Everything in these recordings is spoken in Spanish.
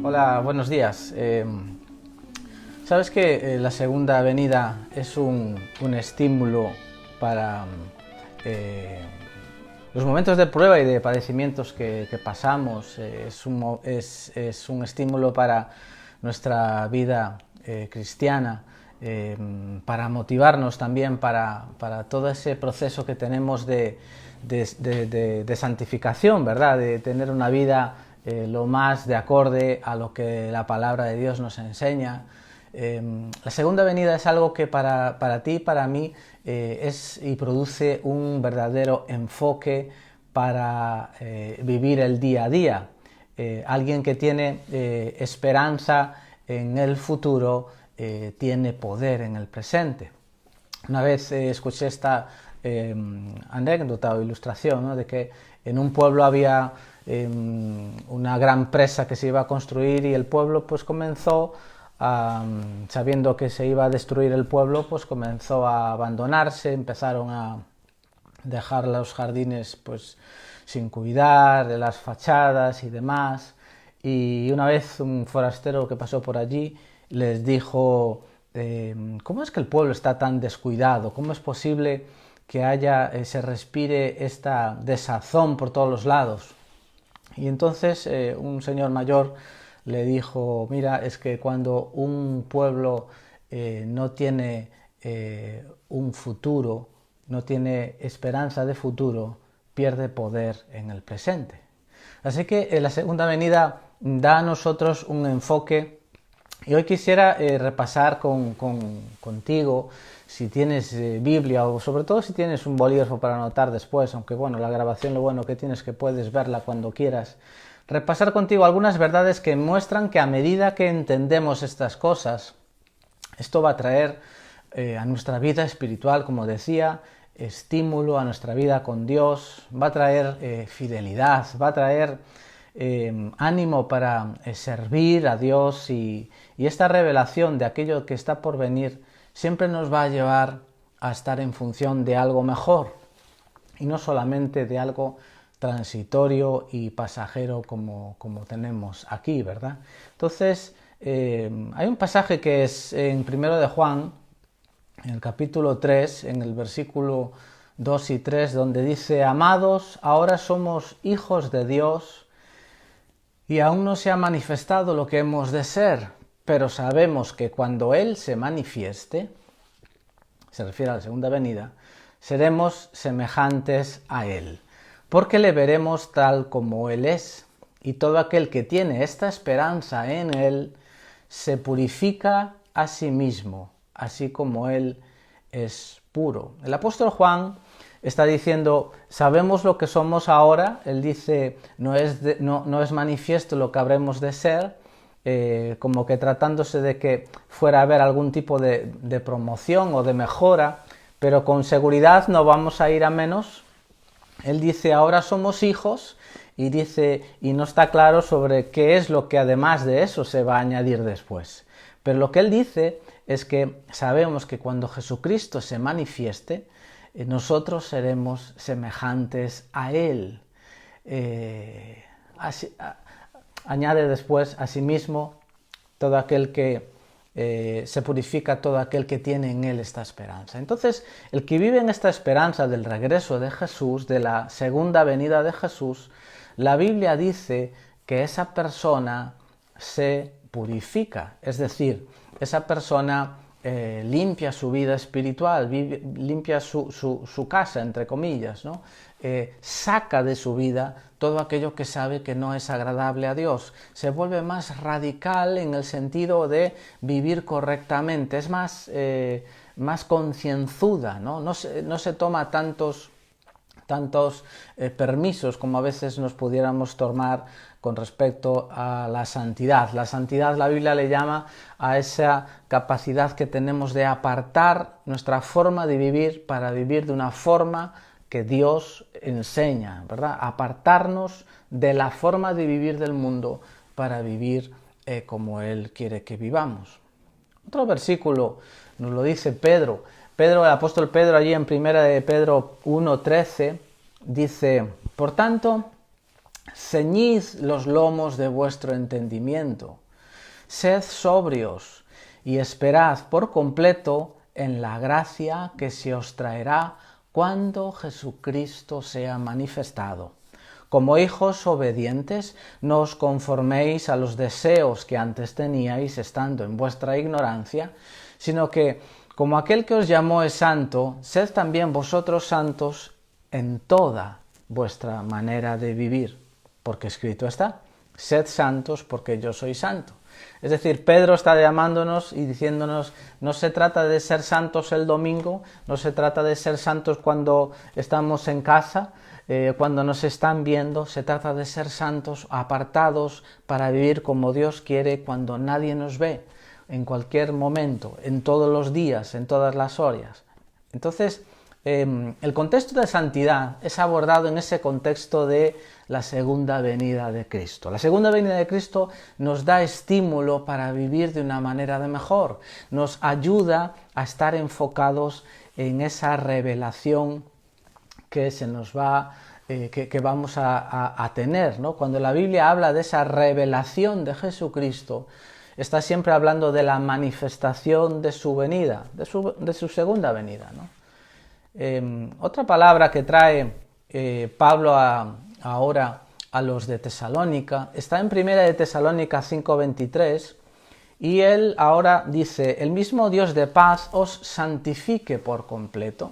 Hola, buenos días. Sabes que la segunda venida es un estímulo para los momentos de prueba y de padecimientos que pasamos. Es un estímulo para nuestra vida cristiana, para motivarnos también para todo ese proceso que tenemos de santificación, ¿verdad? De tener una vida lo más de acorde a lo que la palabra de Dios nos enseña. La segunda venida es algo que para ti y para mí es y produce un verdadero enfoque para vivir el día a día. Alguien que tiene esperanza en el futuro tiene poder en el presente. Una vez escuché esta anécdota o ilustración, ¿no?, de que en un pueblo había una gran presa que se iba a construir y el pueblo pues comenzó, sabiendo que se iba a destruir el pueblo, pues comenzó a abandonarse, empezaron a dejar los jardines pues sin cuidar, de las fachadas y demás. Y una vez un forastero que pasó por allí les dijo: ¿cómo es que el pueblo está tan descuidado? ¿Cómo es posible que se respire esta desazón por todos los lados? Y entonces un señor mayor le dijo: mira, es que cuando un pueblo no tiene un futuro, no tiene esperanza de futuro, pierde poder en el presente. Así que la segunda venida da a nosotros un enfoque. Y hoy quisiera repasar contigo, si tienes Biblia o sobre todo si tienes un bolígrafo para anotar después, aunque bueno, la grabación lo bueno que tienes es que puedes verla cuando quieras, repasar contigo algunas verdades que muestran que a medida que entendemos estas cosas, esto va a traer a nuestra vida espiritual, como decía, estímulo a nuestra vida con Dios, va a traer fidelidad, va a traer ánimo para servir a Dios, y esta revelación de aquello que está por venir siempre nos va a llevar a estar en función de algo mejor y no solamente de algo transitorio y pasajero como tenemos aquí, ¿verdad? Entonces hay un pasaje que es en 1 de Juan, en el capítulo 3, en el versículo 2 y 3, donde dice: amados, ahora somos hijos de Dios y aún no se ha manifestado lo que hemos de ser, pero sabemos que cuando Él se manifieste, se refiere a la segunda venida, seremos semejantes a Él, porque le veremos tal como Él es. Y todo aquel que tiene esta esperanza en Él se purifica a sí mismo, así como Él es puro. El apóstol Juan está diciendo: sabemos lo que somos ahora. Él dice: no es manifiesto lo que habremos de ser, como que tratándose de que fuera a haber algún tipo de promoción o de mejora, pero con seguridad no vamos a ir a menos. Él dice: ahora somos hijos, y dice, y no está claro sobre qué es lo que además de eso se va a añadir después. Pero lo que él dice es que sabemos que cuando Jesucristo se manifieste, nosotros seremos semejantes a Él. Añade después: asimismo, todo aquel que se purifica, todo aquel que tiene en Él esta esperanza. Entonces, el que vive en esta esperanza del regreso de Jesús, de la segunda venida de Jesús, la Biblia dice que esa persona se purifica, es decir, esa persona limpia su vida espiritual, limpia su casa, entre comillas, ¿no? Saca de su vida todo aquello que sabe que no es agradable a Dios, se vuelve más radical en el sentido de vivir correctamente, es más concienzuda, ¿no? No se toma tantos permisos como a veces nos pudiéramos tomar con respecto a la santidad. La santidad, la Biblia le llama a esa capacidad que tenemos de apartar nuestra forma de vivir para vivir de una forma que Dios enseña, ¿verdad? Apartarnos de la forma de vivir del mundo para vivir como Él quiere que vivamos. Otro versículo nos lo dice Pedro. El apóstol Pedro, allí en 1 de Pedro 1:13, dice: por tanto, ceñid los lomos de vuestro entendimiento, sed sobrios y esperad por completo en la gracia que se os traerá cuando Jesucristo sea manifestado. Como hijos obedientes, no os conforméis a los deseos que antes teníais estando en vuestra ignorancia, sino que, como aquel que os llamó es santo, sed también vosotros santos en toda vuestra manera de vivir, porque escrito está, sed santos porque yo soy santo. Es decir, Pedro está llamándonos y diciéndonos, no se trata de ser santos el domingo, no se trata de ser santos cuando estamos en casa, cuando nos están viendo, se trata de ser santos apartados para vivir como Dios quiere cuando nadie nos ve, en cualquier momento, en todos los días, en todas las horas. Entonces, el contexto de santidad es abordado en ese contexto de la segunda venida de Cristo. La segunda venida de Cristo nos da estímulo para vivir de una manera de mejor, nos ayuda a estar enfocados en esa revelación que se nos va, que vamos a tener, ¿no? Cuando la Biblia habla de esa revelación de Jesucristo, está siempre hablando de la manifestación de su venida, de su segunda venida, ¿no? Otra palabra que trae Pablo ahora a los de Tesalónica está en 1 de Tesalónica 5:23, y él ahora dice: el mismo Dios de paz os santifique por completo,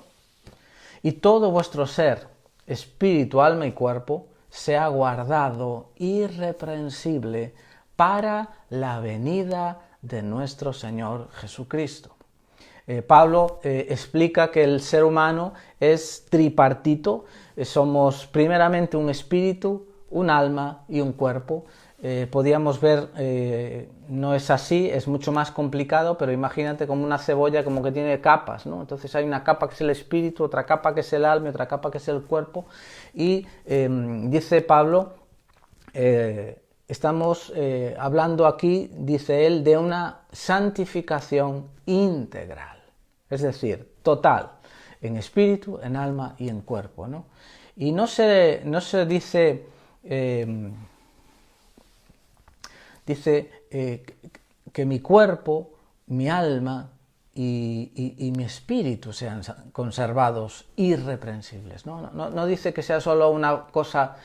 y todo vuestro ser, espíritu, alma y cuerpo, sea guardado irreprensible para la venida de nuestro Señor Jesucristo. Pablo explica que el ser humano es tripartito, somos primeramente un espíritu, un alma y un cuerpo. Podríamos ver, no es así, es mucho más complicado, pero imagínate como una cebolla como que tiene capas, ¿no? Entonces hay una capa que es el espíritu, otra capa que es el alma, otra capa que es el cuerpo, y dice Pablo, estamos hablando aquí, dice él, de una santificación integral, es decir, total, en espíritu, en alma y en cuerpo, ¿no? Y no se dice... dice que mi cuerpo, mi alma y mi espíritu sean conservados irreprensibles. No dice que sea solo una cosa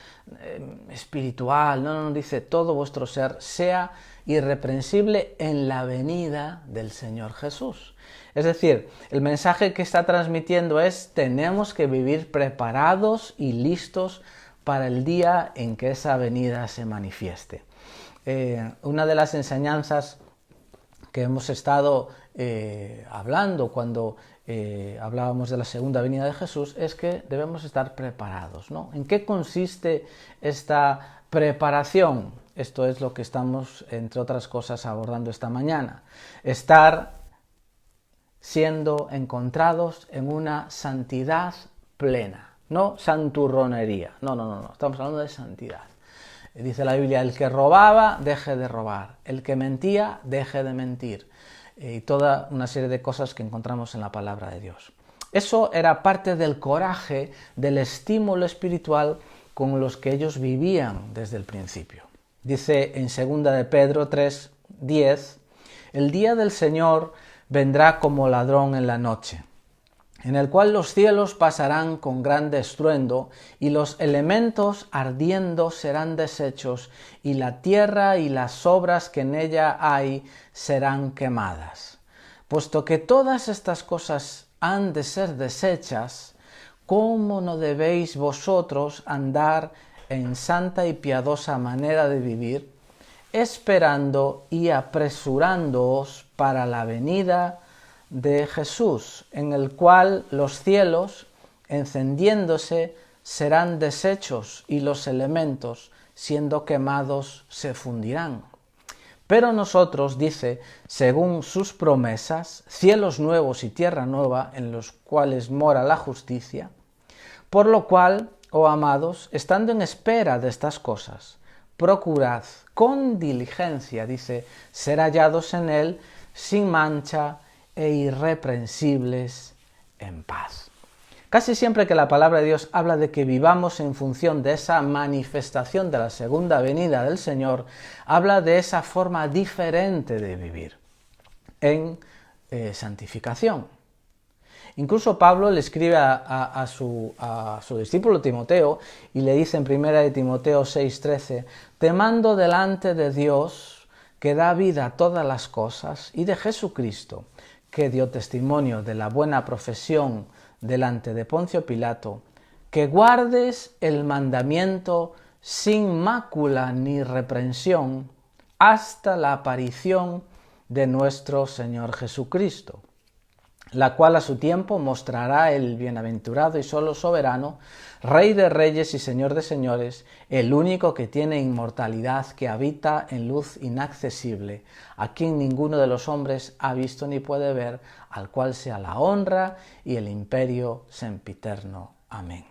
espiritual, no, dice todo vuestro ser sea irreprensible en la venida del Señor Jesús. Es decir, el mensaje que está transmitiendo es: tenemos que vivir preparados y listos para el día en que esa venida se manifieste. Una de las enseñanzas que hemos estado hablando cuando hablábamos de la segunda venida de Jesús es que debemos estar preparados, ¿no? ¿En qué consiste esta preparación? Esto es lo que estamos, entre otras cosas, abordando esta mañana. Estar siendo encontrados en una santidad plena, no santurronería, no, estamos hablando de santidad. Dice la Biblia: el que robaba, deje de robar; el que mentía, deje de mentir. Y toda una serie de cosas que encontramos en la palabra de Dios. Eso era parte del coraje, del estímulo espiritual con los que ellos vivían desde el principio. Dice en 2 de Pedro 3:10: el día del Señor vendrá como ladrón en la noche, en el cual los cielos pasarán con grande estruendo, y los elementos ardiendo serán deshechos, y la tierra y las obras que en ella hay serán quemadas. Puesto que todas estas cosas han de ser deshechas, ¿cómo no debéis vosotros andar en santa y piadosa manera de vivir, esperando y apresurándoos para la venida de Jesús, en el cual los cielos, encendiéndose, serán deshechos, y los elementos, siendo quemados, se fundirán? Pero nosotros, dice, según sus promesas, cielos nuevos y tierra nueva, en los cuales mora la justicia. Por lo cual, oh amados, estando en espera de estas cosas, procurad con diligencia, dice, ser hallados en él sin mancha e irreprensibles en paz. Casi siempre que la palabra de Dios habla de que vivamos en función de esa manifestación de la segunda venida del Señor, habla de esa forma diferente de vivir, en santificación. Incluso Pablo le escribe a su discípulo Timoteo y le dice en 1 de Timoteo 6:13, te mando delante de Dios que da vida a todas las cosas y de Jesucristo, que dio testimonio de la buena profesión delante de Poncio Pilato, que guardes el mandamiento sin mácula ni reprensión hasta la aparición de nuestro Señor Jesucristo, la cual a su tiempo mostrará el bienaventurado y solo soberano, Rey de reyes y Señor de señores, el único que tiene inmortalidad, que habita en luz inaccesible, a quien ninguno de los hombres ha visto ni puede ver, al cual sea la honra y el imperio sempiterno. Amén.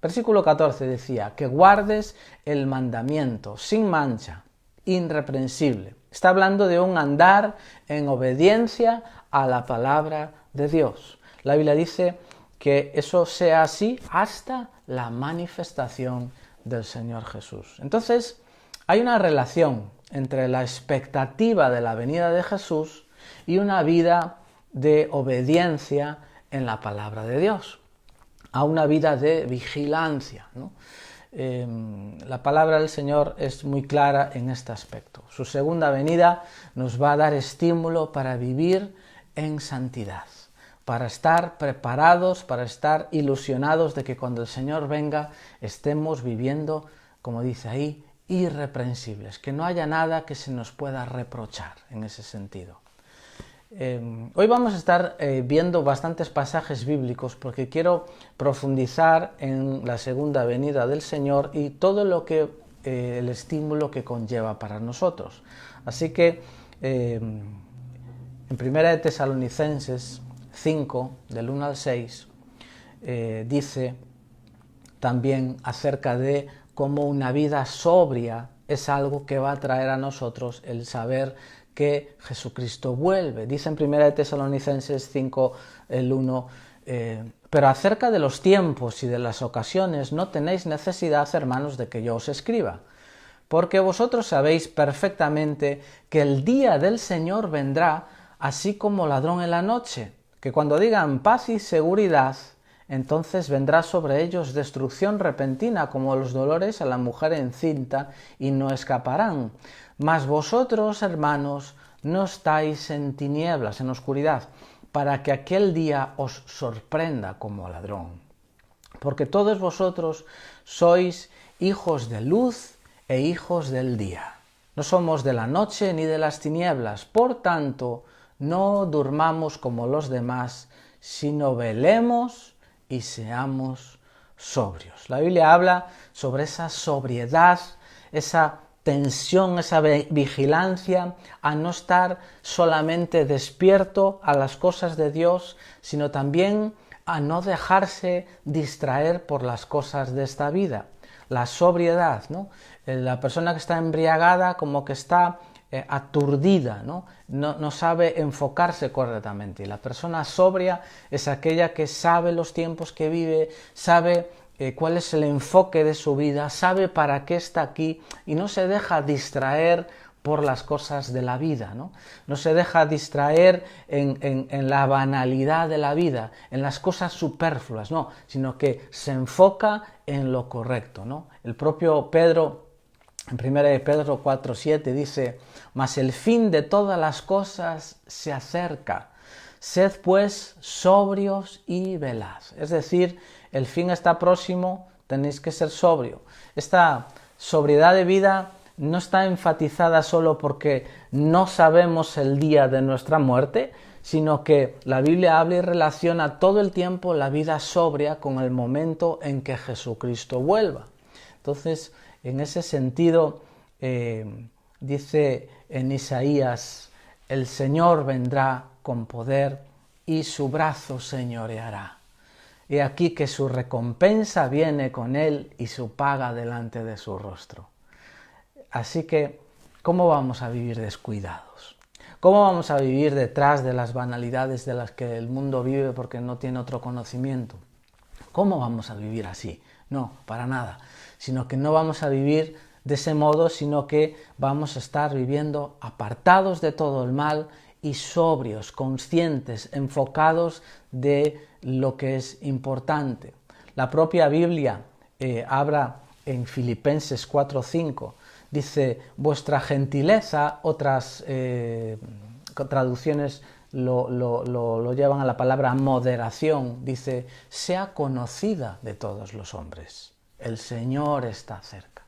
Versículo 14 decía, que guardes el mandamiento sin mancha, irreprensible. Está hablando de un andar en obediencia a la palabra de Dios. La Biblia dice que eso sea así hasta la manifestación del Señor Jesús. Entonces, hay una relación entre la expectativa de la venida de Jesús y una vida de obediencia en la palabra de Dios, a una vida de vigilancia, ¿no? La palabra del Señor es muy clara en este aspecto. Su segunda venida nos va a dar estímulo para vivir en santidad, para estar preparados, para estar ilusionados de que cuando el Señor venga estemos viviendo, como dice ahí, irreprensibles, que no haya nada que se nos pueda reprochar en ese sentido. Hoy vamos a estar viendo bastantes pasajes bíblicos porque quiero profundizar en la segunda venida del Señor y todo lo que el estímulo que conlleva para nosotros. Así que en 1 de Tesalonicenses 5, del 1 al 6, dice también acerca de cómo una vida sobria es algo que va a traer a nosotros el saber que Jesucristo vuelve. Dice en 1 de Tesalonicenses 5, el 1, pero acerca de los tiempos y de las ocasiones no tenéis necesidad, hermanos, de que yo os escriba, porque vosotros sabéis perfectamente que el día del Señor vendrá así como ladrón en la noche, que cuando digan paz y seguridad, entonces vendrá sobre ellos destrucción repentina como los dolores a la mujer encinta y no escaparán. Mas vosotros, hermanos, no estáis en tinieblas, en oscuridad, para que aquel día os sorprenda como ladrón. Porque todos vosotros sois hijos de luz e hijos del día. No somos de la noche ni de las tinieblas, por tanto, no durmamos como los demás, sino velemos y seamos sobrios. La Biblia habla sobre esa sobriedad, esa tensión, esa vigilancia, a no estar solamente despierto a las cosas de Dios, sino también a no dejarse distraer por las cosas de esta vida. La sobriedad, ¿no? La persona que está embriagada como que está aturdida, ¿no? No sabe enfocarse correctamente. Y la persona sobria es aquella que sabe los tiempos que vive, sabe cuál es el enfoque de su vida, sabe para qué está aquí y no se deja distraer por las cosas de la vida, ¿no? No se deja distraer en la banalidad de la vida, en las cosas superfluas, no, sino que se enfoca en lo correcto, ¿no? El propio Pedro, en 1 de Pedro 4:7 dice, mas el fin de todas las cosas se acerca, sed pues sobrios y velad. Es decir, el fin está próximo, tenéis que ser sobrio. Esta sobriedad de vida no está enfatizada solo porque no sabemos el día de nuestra muerte, sino que la Biblia habla y relaciona todo el tiempo la vida sobria con el momento en que Jesucristo vuelva. Entonces, en ese sentido, dice en Isaías, el Señor vendrá con poder y su brazo señoreará. He aquí que su recompensa viene con él y su paga delante de su rostro. Así que, ¿cómo vamos a vivir descuidados? ¿Cómo vamos a vivir detrás de las banalidades de las que el mundo vive porque no tiene otro conocimiento? ¿Cómo vamos a vivir así? No, para nada. Sino que no vamos a vivir de ese modo, sino que vamos a estar viviendo apartados de todo el mal y sobrios, conscientes, enfocados de lo que es importante. La propia Biblia habla en Filipenses 4:5, dice, vuestra gentileza, otras traducciones lo llevan a la palabra moderación, dice, sea conocida de todos los hombres. El Señor está cerca.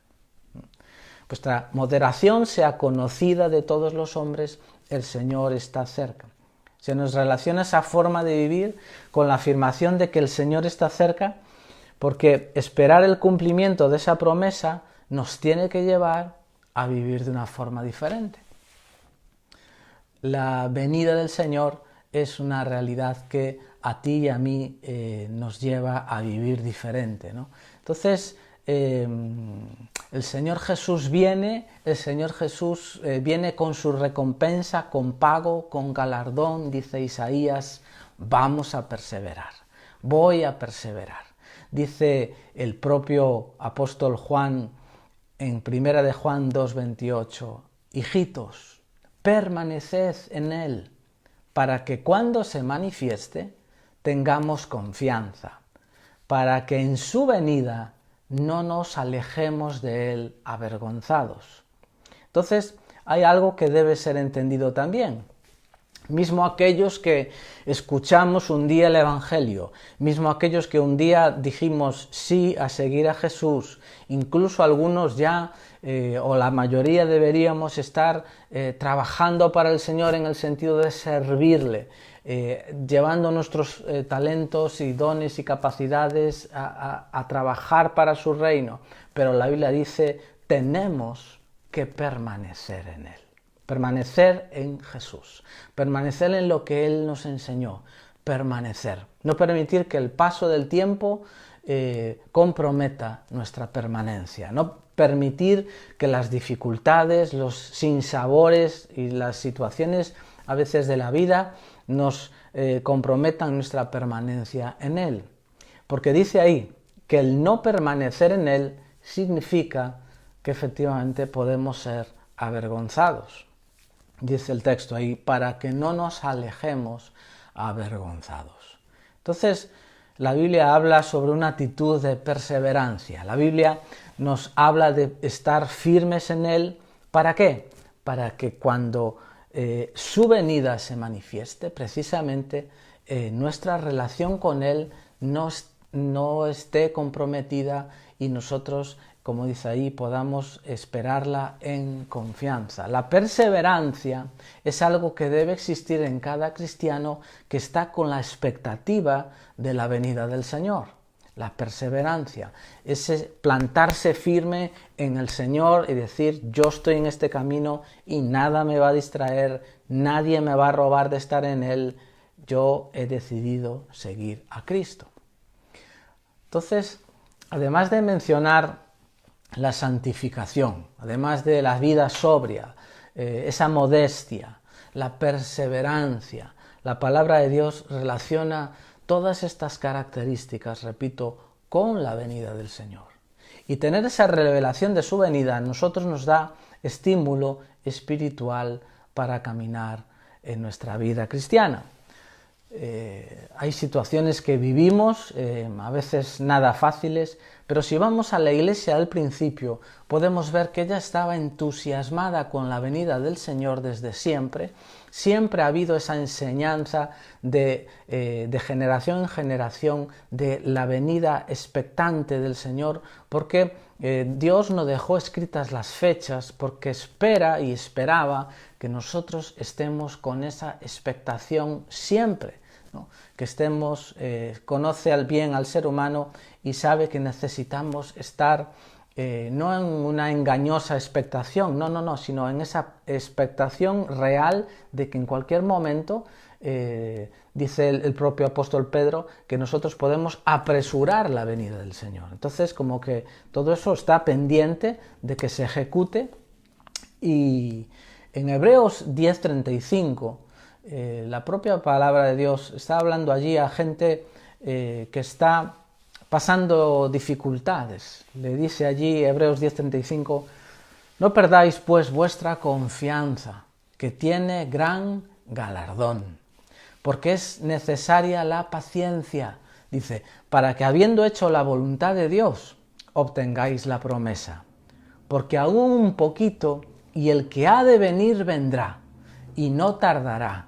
Vuestra moderación sea conocida de todos los hombres, el Señor está cerca. Se nos relaciona esa forma de vivir con la afirmación de que el Señor está cerca, porque esperar el cumplimiento de esa promesa nos tiene que llevar a vivir de una forma diferente. La venida del Señor es una realidad que a ti y a mí nos lleva a vivir diferente, ¿no? Entonces, el Señor Jesús viene con su recompensa, con pago, con galardón, dice Isaías, vamos a perseverar, voy a perseverar. Dice el propio apóstol Juan en 1 de Juan 2:28, hijitos, permaneced en Él, para que cuando se manifieste tengamos confianza, para que en su venida no nos alejemos de Él avergonzados. Entonces, hay algo que debe ser entendido también. Mismo aquellos que escuchamos un día el Evangelio, mismo aquellos que un día dijimos sí a seguir a Jesús, incluso algunos ya, o la mayoría deberíamos estar trabajando para el Señor en el sentido de servirle, llevando nuestros talentos y dones y capacidades a trabajar para su reino. Pero la Biblia dice, tenemos que permanecer en Él. Permanecer en Jesús, permanecer en lo que Él nos enseñó, permanecer. No permitir que el paso del tiempo comprometa nuestra permanencia, no permitir que las dificultades, los sinsabores y las situaciones a veces de la vida nos comprometan nuestra permanencia en Él. Porque dice ahí que el no permanecer en Él significa que efectivamente podemos ser avergonzados. Dice el texto ahí, para que no nos alejemos avergonzados. Entonces, la Biblia habla sobre una actitud de perseverancia. La Biblia nos habla de estar firmes en Él. ¿Para qué? Para que cuando su venida se manifieste, precisamente nuestra relación con Él no esté comprometida y nosotros, como dice ahí, podamos esperarla en confianza. La perseverancia es algo que debe existir en cada cristiano que está con la expectativa de la venida del Señor. La perseverancia, ese plantarse firme en el Señor y decir, yo estoy en este camino y nada me va a distraer, nadie me va a robar de estar en Él, yo he decidido seguir a Cristo. Entonces, además de mencionar la santificación, además de la vida sobria, esa modestia, la perseverancia, la palabra de Dios relaciona todas estas características, repito, con la venida del Señor. Y tener esa revelación de su venida a nosotros nos da estímulo espiritual para caminar en nuestra vida cristiana. Hay situaciones que vivimos, a veces nada fáciles, pero si vamos a la iglesia al principio, podemos ver que ella estaba entusiasmada con la venida del Señor desde siempre. Siempre ha habido esa enseñanza de generación en generación de la venida expectante del Señor, porque Dios no dejó escritas las fechas, porque espera y esperaba que nosotros estemos con esa expectación siempre, ¿no? Que estemos, conoce bien al ser humano y sabe que necesitamos estar no en una engañosa expectación, no, sino en esa expectación real de que en cualquier momento, dice el propio apóstol Pedro, que nosotros podemos apresurar la venida del Señor. Entonces, como que todo eso está pendiente de que se ejecute. Y en Hebreos 10:35, la propia palabra de Dios está hablando allí a gente que está pasando dificultades. Le dice allí Hebreos 10:35, no perdáis pues vuestra confianza, que tiene gran galardón, porque es necesaria la paciencia, dice, para que habiendo hecho la voluntad de Dios, obtengáis la promesa. Porque aún un poquito, y el que ha de venir vendrá, y no tardará,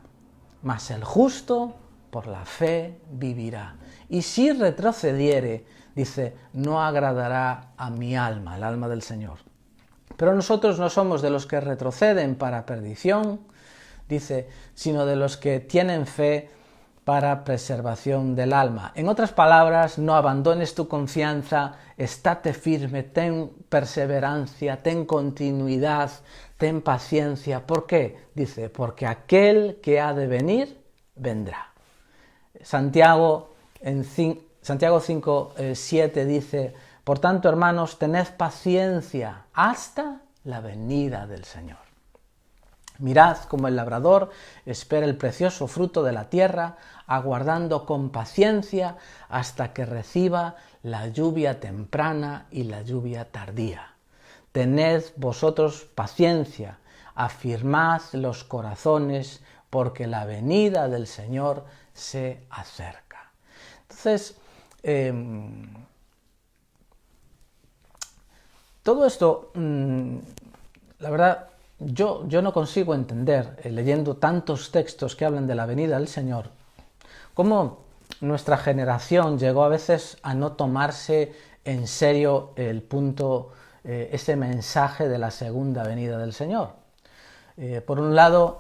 mas el justo por la fe vivirá. Y si retrocediere, dice, no agradará a mi alma, el alma del Señor. Pero nosotros no somos de los que retroceden para perdición, dice, sino de los que tienen fe para preservación del alma. En otras palabras, no abandones tu confianza, estate firme, ten perseverancia, ten continuidad, ten paciencia. ¿Por qué? Dice, porque aquel que ha de venir, vendrá. Santiago 5:7 dice, por tanto, hermanos, tened paciencia hasta la venida del Señor. Mirad cómo el labrador espera el precioso fruto de la tierra, aguardando con paciencia hasta que reciba la lluvia temprana y la lluvia tardía. Tened vosotros paciencia, afirmad los corazones, porque la venida del Señor se acerca. Entonces, todo esto, la verdad, yo no consigo entender, leyendo tantos textos que hablan de la venida del Señor, cómo nuestra generación llegó a veces a no tomarse en serio el punto, ese mensaje de la segunda venida del Señor. Por un lado,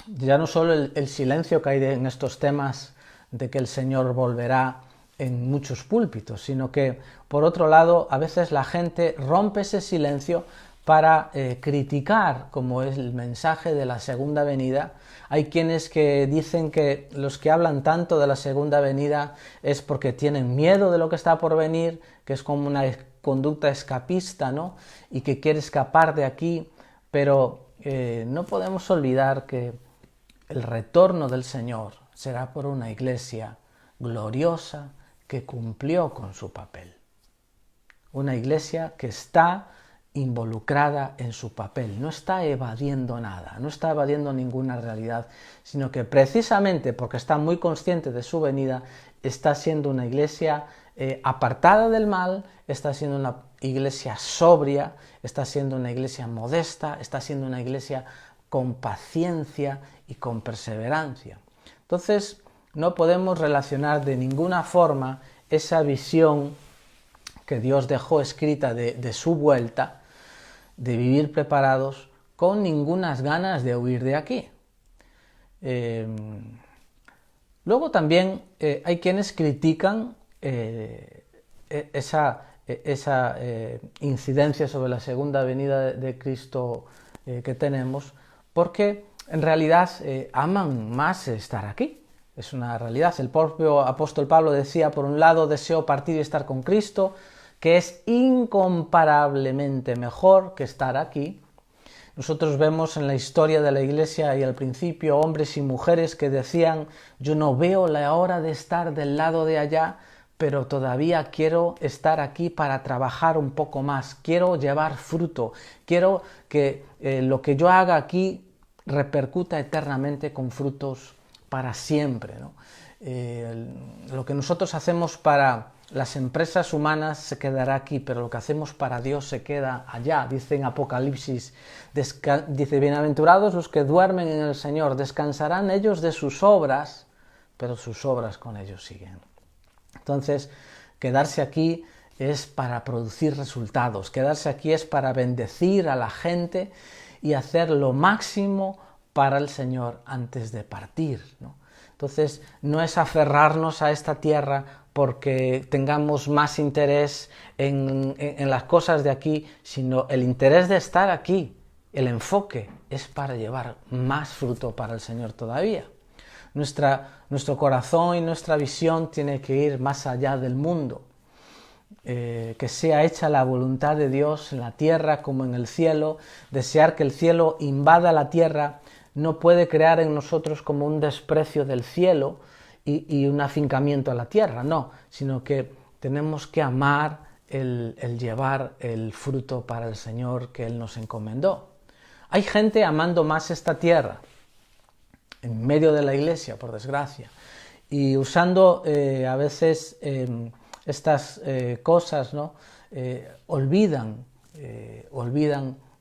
ya no solo el silencio que hay en estos temas de que el Señor volverá en muchos púlpitos, sino que, por otro lado, a veces la gente rompe ese silencio para criticar, como es el mensaje de la segunda venida. Hay quienes que dicen que los que hablan tanto de la segunda venida es porque tienen miedo de lo que está por venir, que es como una conducta escapista, ¿no? Y que quiere escapar de aquí, pero no podemos olvidar que el retorno del Señor será por una iglesia gloriosa que cumplió con su papel. Una iglesia que está involucrada en su papel, no está evadiendo nada, no está evadiendo ninguna realidad, sino que precisamente porque está muy consciente de su venida, está siendo una iglesia apartada del mal, está siendo una iglesia sobria, está siendo una iglesia modesta, está siendo una iglesia con paciencia y con perseverancia. Entonces, no podemos relacionar de ninguna forma esa visión que Dios dejó escrita de su vuelta, de vivir preparados, con ningunas ganas de huir de aquí. Luego también hay quienes critican esa incidencia sobre la segunda venida de Cristo que tenemos, porque en realidad aman más estar aquí. Es una realidad. El propio apóstol Pablo decía, por un lado, deseo partir y estar con Cristo, que es incomparablemente mejor que estar aquí. Nosotros vemos en la historia de la Iglesia y al principio hombres y mujeres que decían, yo no veo la hora de estar del lado de allá, pero todavía quiero estar aquí para trabajar un poco más, quiero llevar fruto, quiero que lo que yo haga aquí repercuta eternamente con frutos para siempre, ¿no? Lo que nosotros hacemos para las empresas humanas se quedará aquí, pero lo que hacemos para Dios se queda allá. Dice en Apocalipsis, dice, bienaventurados los que duermen en el Señor, descansarán ellos de sus obras, pero sus obras con ellos siguen. Entonces, quedarse aquí es para producir resultados, quedarse aquí es para bendecir a la gente y hacer lo máximo para el Señor antes de partir, ¿no? Entonces, no es aferrarnos a esta tierra porque tengamos más interés en las cosas de aquí, sino el interés de estar aquí, el enfoque es para llevar más fruto para el Señor todavía. Nuestro corazón y nuestra visión tiene que ir más allá del mundo. Que sea hecha la voluntad de Dios en la tierra como en el cielo. Desear que el cielo invada la tierra no puede crear en nosotros como un desprecio del cielo y un afincamiento a la tierra, no, sino que tenemos que amar el llevar el fruto para el Señor que Él nos encomendó. Hay gente amando más esta tierra, en medio de la iglesia, por desgracia, y usando a veces estas cosas, ¿no? Olvidan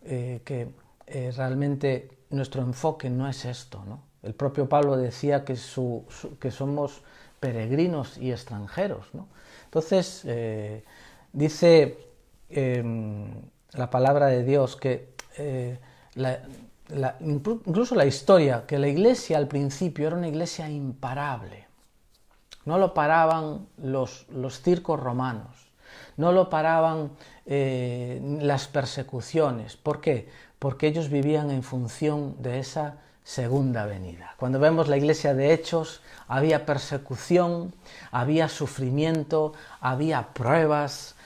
que realmente nuestro enfoque no es esto, ¿no? El propio Pablo decía que somos peregrinos y extranjeros, ¿no? Entonces, dice la palabra de Dios que incluso la historia, que la iglesia al principio era una iglesia imparable. No lo paraban los circos romanos, no lo paraban las persecuciones. ¿Por qué? Porque ellos vivían en función de esa segunda venida. Cuando vemos la iglesia de Hechos, había persecución, había sufrimiento, había pruebas.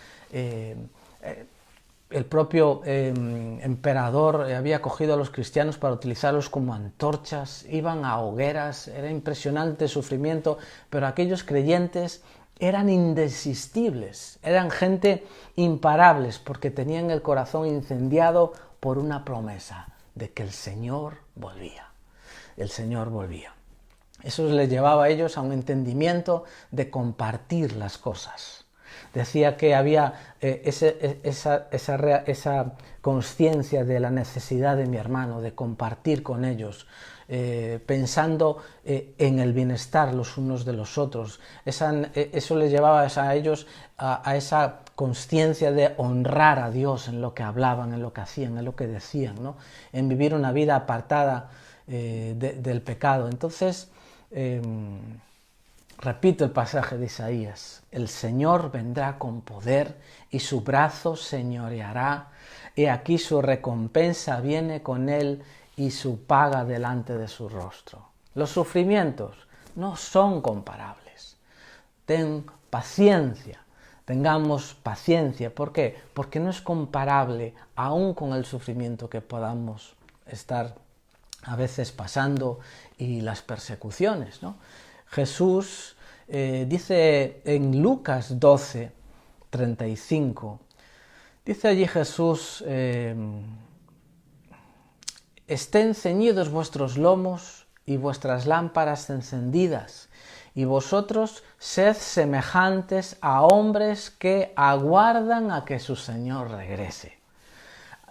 El propio emperador había cogido a los cristianos para utilizarlos como antorchas, iban a hogueras, era impresionante el sufrimiento, pero aquellos creyentes eran indesistibles, eran gente imparables porque tenían el corazón incendiado por una promesa de que el Señor volvía. El Señor volvía. Eso les llevaba a ellos a un entendimiento de compartir las cosas. Decía que había esa consciencia de la necesidad de mi hermano, de compartir con ellos, pensando en el bienestar los unos de los otros. Eso les llevaba a ellos a esa consciencia de honrar a Dios en lo que hablaban, en lo que hacían, en lo que decían, ¿no? En vivir una vida apartada del pecado. Entonces, repito el pasaje de Isaías: el Señor vendrá con poder y su brazo señoreará. He aquí su recompensa viene con él y su paga delante de su rostro. Los sufrimientos no son comparables. Ten paciencia, tengamos paciencia. ¿Por qué? Porque no es comparable aún con el sufrimiento que podamos estar a veces pasando y las persecuciones, ¿no? Jesús dice en Lucas 12, 35, dice allí Jesús: estén ceñidos vuestros lomos y vuestras lámparas encendidas, y vosotros sed semejantes a hombres que aguardan a que su Señor regrese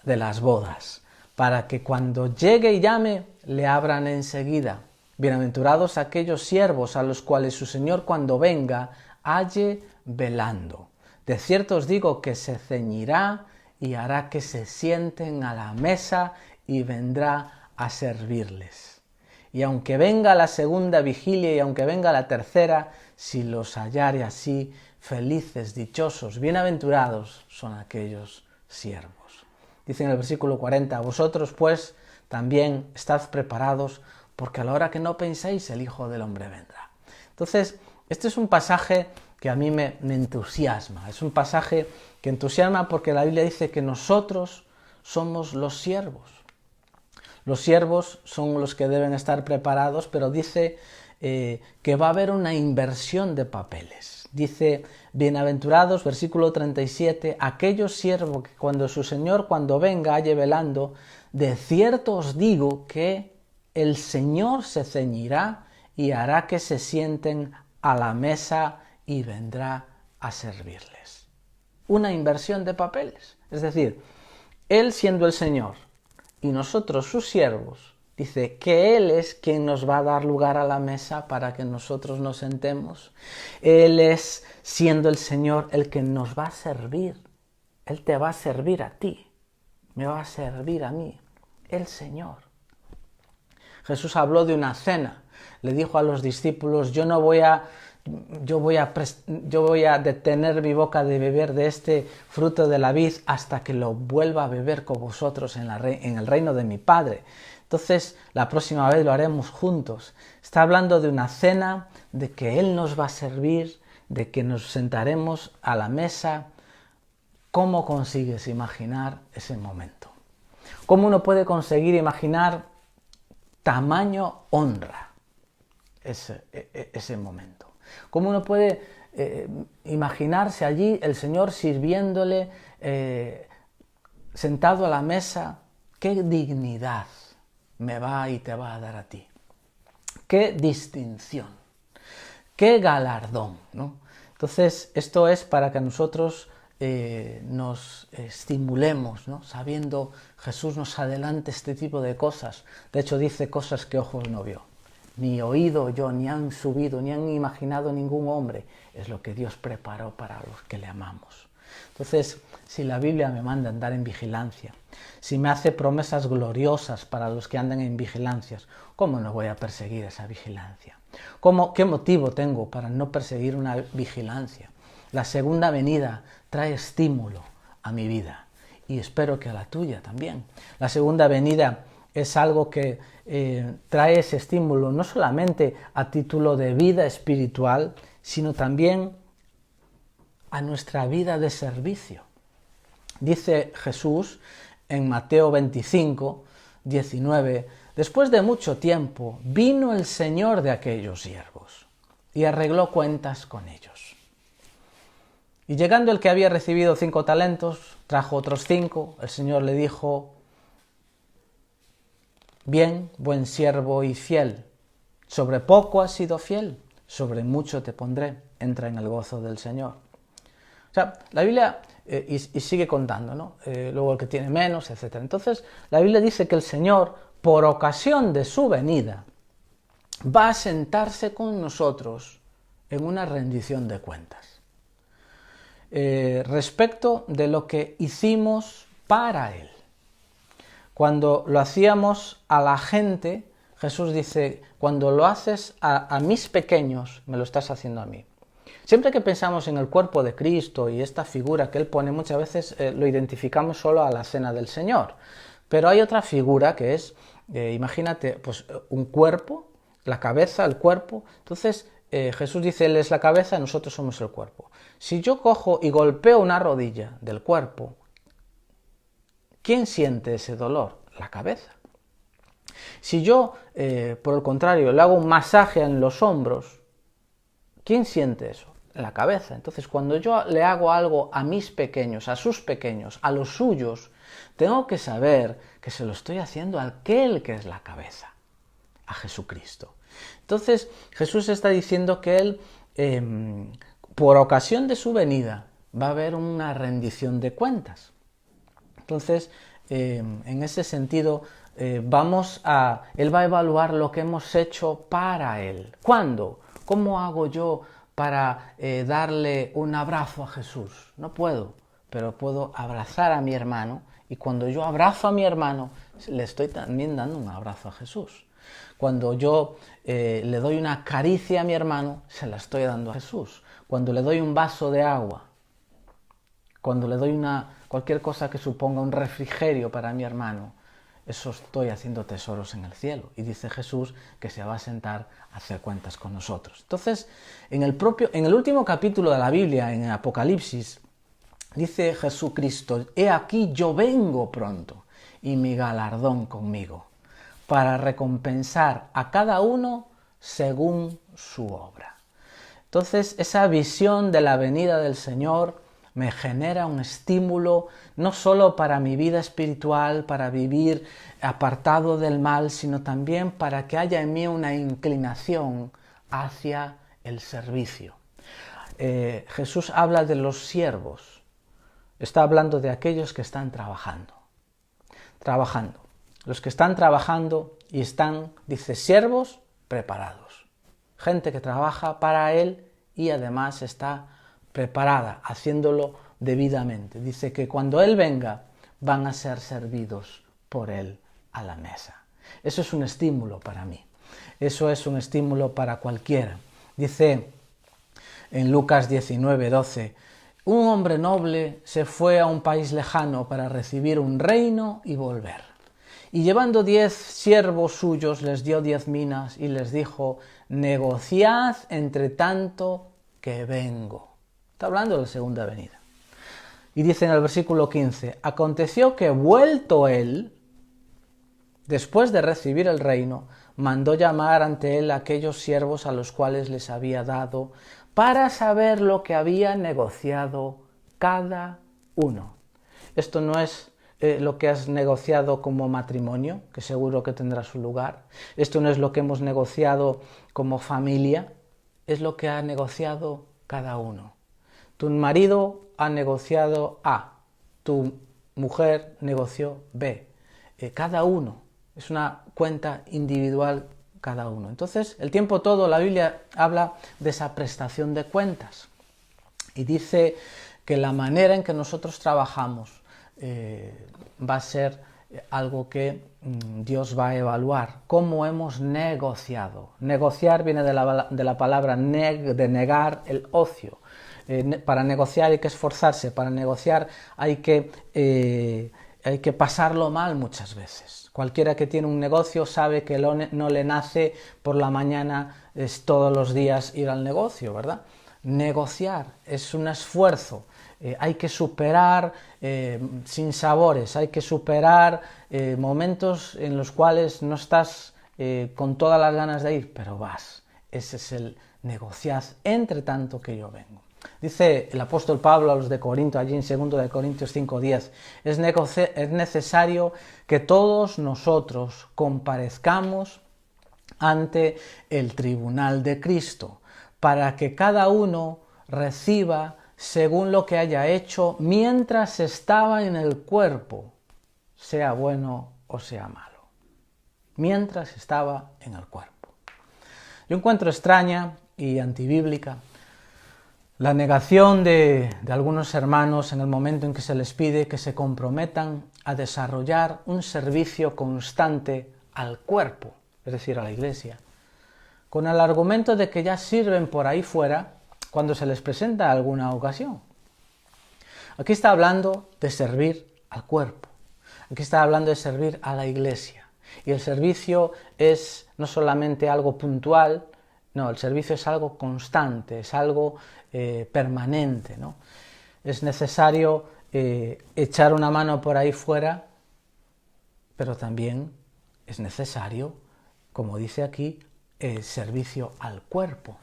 de las bodas, para que cuando llegue y llame, le abran enseguida. Bienaventurados aquellos siervos a los cuales su Señor cuando venga halle velando. De cierto os digo que se ceñirá y hará que se sienten a la mesa y vendrá a servirles. Y aunque venga la segunda vigilia y aunque venga la tercera, si los hallare así, felices, dichosos, bienaventurados son aquellos siervos. Dice en el versículo 40, vosotros pues también estad preparados, porque a la hora que no penséis el Hijo del Hombre vendrá. Entonces, este es un pasaje que a mí me entusiasma. Es un pasaje que entusiasma porque la Biblia dice que nosotros somos los siervos. Los siervos son los que deben estar preparados, pero dice que va a haber una inversión de papeles. Dice, bienaventurados, versículo 37, aquellos siervos que cuando su Señor, cuando venga, halle velando, de cierto os digo que el Señor se ceñirá y hará que se sienten a la mesa y vendrá a servirles. Una inversión de papeles. Es decir, Él siendo el Señor y nosotros sus siervos, dice que Él es quien nos va a dar lugar a la mesa para que nosotros nos sentemos. Él es, siendo el Señor, el que nos va a servir. Él te va a servir a ti, me va a servir a mí, el Señor. Jesús habló de una cena, le dijo a los discípulos, yo voy a detener mi boca de beber de este fruto de la vid hasta que lo vuelva a beber con vosotros en el reino de mi Padre. Entonces, la próxima vez lo haremos juntos. Está hablando de una cena, de que Él nos va a servir, de que nos sentaremos a la mesa. ¿Cómo consigues imaginar ese momento? ¿Cómo uno puede conseguir imaginar tamaño honra? ese momento. ¿Cómo uno puede imaginarse allí el Señor sirviéndole sentado a la mesa? ¿Qué dignidad me va y te va a dar a ti? ¿Qué distinción? ¿Qué galardón? ¿No? Entonces, esto es para que nosotros nos estimulemos, ¿no? Sabiendo Jesús nos adelanta este tipo de cosas. De hecho, dice cosas que ojos no vio, ni oído oyó, ni han subido, ni han imaginado ningún hombre. Es lo que Dios preparó para los que le amamos. Entonces, si la Biblia me manda andar en vigilancia, si me hace promesas gloriosas para los que andan en vigilancias, ¿cómo no voy a perseguir esa vigilancia? ¿Qué motivo tengo para no perseguir una vigilancia? La segunda venida trae estímulo a mi vida y espero que a la tuya también. La segunda venida es algo que trae ese estímulo no solamente a título de vida espiritual, sino también a nuestra vida de servicio. Dice Jesús en Mateo 25, 19, después de mucho tiempo vino el Señor de aquellos siervos y arregló cuentas con ellos. Y llegando el que había recibido 5 talentos, trajo otros 5, el Señor le dijo: bien, buen siervo y fiel, sobre poco has sido fiel, sobre mucho te pondré, entra en el gozo del Señor. O sea, la Biblia, y sigue contando, ¿no? Luego el que tiene menos, etc. Entonces, la Biblia dice que el Señor, por ocasión de su venida, va a sentarse con nosotros en una rendición de cuentas. Respecto de lo que hicimos para Él. Cuando lo hacíamos a la gente, Jesús dice, cuando lo haces a mis pequeños, me lo estás haciendo a mí. Siempre que pensamos en el cuerpo de Cristo y esta figura que Él pone, muchas veces lo identificamos solo a la cena del Señor. Pero hay otra figura que es, imagínate, pues un cuerpo, la cabeza, el cuerpo. Entonces, Jesús dice, Él es la cabeza, nosotros somos el cuerpo. Si yo cojo y golpeo una rodilla del cuerpo, ¿quién siente ese dolor? La cabeza. Si yo, por el contrario, le hago un masaje en los hombros, ¿quién siente eso? La cabeza. Entonces, cuando yo le hago algo a mis pequeños, a sus pequeños, a los suyos, tengo que saber que se lo estoy haciendo a aquel que es la cabeza, a Jesucristo. Entonces, Jesús está diciendo que Él, por ocasión de su venida, va a haber una rendición de cuentas. Entonces, en ese sentido, Él va a evaluar lo que hemos hecho para Él. ¿Cuándo? ¿Cómo hago yo para darle un abrazo a Jesús? No puedo, pero puedo abrazar a mi hermano, y cuando yo abrazo a mi hermano, le estoy también dando un abrazo a Jesús. Cuando yo le doy una caricia a mi hermano, se la estoy dando a Jesús. Cuando le doy un vaso de agua, cuando le doy cualquier cosa que suponga un refrigerio para mi hermano, eso estoy haciendo tesoros en el cielo. Y dice Jesús que se va a sentar a hacer cuentas con nosotros. Entonces, en el último capítulo de la Biblia, en Apocalipsis, dice Jesucristo, he aquí yo vengo pronto y mi galardón conmigo, para recompensar a cada uno según su obra. Entonces, esa visión de la venida del Señor me genera un estímulo no solo para mi vida espiritual, para vivir apartado del mal, sino también para que haya en mí una inclinación hacia el servicio. Jesús habla de los siervos, está hablando de aquellos que están trabajando. Los que están trabajando y están, dice, siervos preparados. Gente que trabaja para Él y además está preparada, haciéndolo debidamente. Dice que cuando Él venga, van a ser servidos por Él a la mesa. Eso es un estímulo para mí. Eso es un estímulo para cualquiera. Dice en Lucas 19:12, un hombre noble se fue a un país lejano para recibir un reino y volver. Y llevando 10 siervos suyos, les dio 10 minas y les dijo, negociad entre tanto que vengo. Está hablando de la segunda venida. Y dice en el versículo 15, aconteció que vuelto él, después de recibir el reino, mandó llamar ante él a aquellos siervos a los cuales les había dado, para saber lo que había negociado cada uno. Esto no es lo que has negociado como matrimonio, que seguro que tendrá su lugar. Esto no es lo que hemos negociado como familia, es lo que ha negociado cada uno. Tu marido ha negociado A, tu mujer negoció B. Cada uno, es una cuenta individual cada uno. Entonces, el tiempo todo la Biblia habla de esa prestación de cuentas y dice que la manera en que nosotros trabajamos va a ser algo que Dios va a evaluar, cómo hemos negociado. Negociar viene de la palabra de negar el ocio. Para negociar hay que esforzarse, para negociar hay que pasarlo mal muchas veces. Cualquiera que tiene un negocio sabe que no le nace por la mañana todos los días ir al negocio, ¿verdad? Negociar es un esfuerzo. Hay que superar sinsabores, hay que superar momentos en los cuales no estás con todas las ganas de ir, pero vas. Ese es el negociar entre tanto que yo vengo. Dice el apóstol Pablo a los de Corinto, allí en 2 de Corintios 5:10, es necesario que todos nosotros comparezcamos ante el tribunal de Cristo, para que cada uno reciba según lo que haya hecho mientras estaba en el cuerpo, sea bueno o sea malo. Mientras estaba en el cuerpo. Yo encuentro extraña y antibíblica la negación de algunos hermanos en el momento en que se les pide que se comprometan a desarrollar un servicio constante al cuerpo, es decir, a la iglesia, con el argumento de que ya sirven por ahí fuera cuando se les presenta alguna ocasión. Aquí está hablando de servir al cuerpo, aquí está hablando de servir a la iglesia, y el servicio es no solamente algo puntual, no, el servicio es algo constante, es algo permanente, ¿no? Es necesario echar una mano por ahí fuera, pero también es necesario, como dice aquí, el servicio al cuerpo.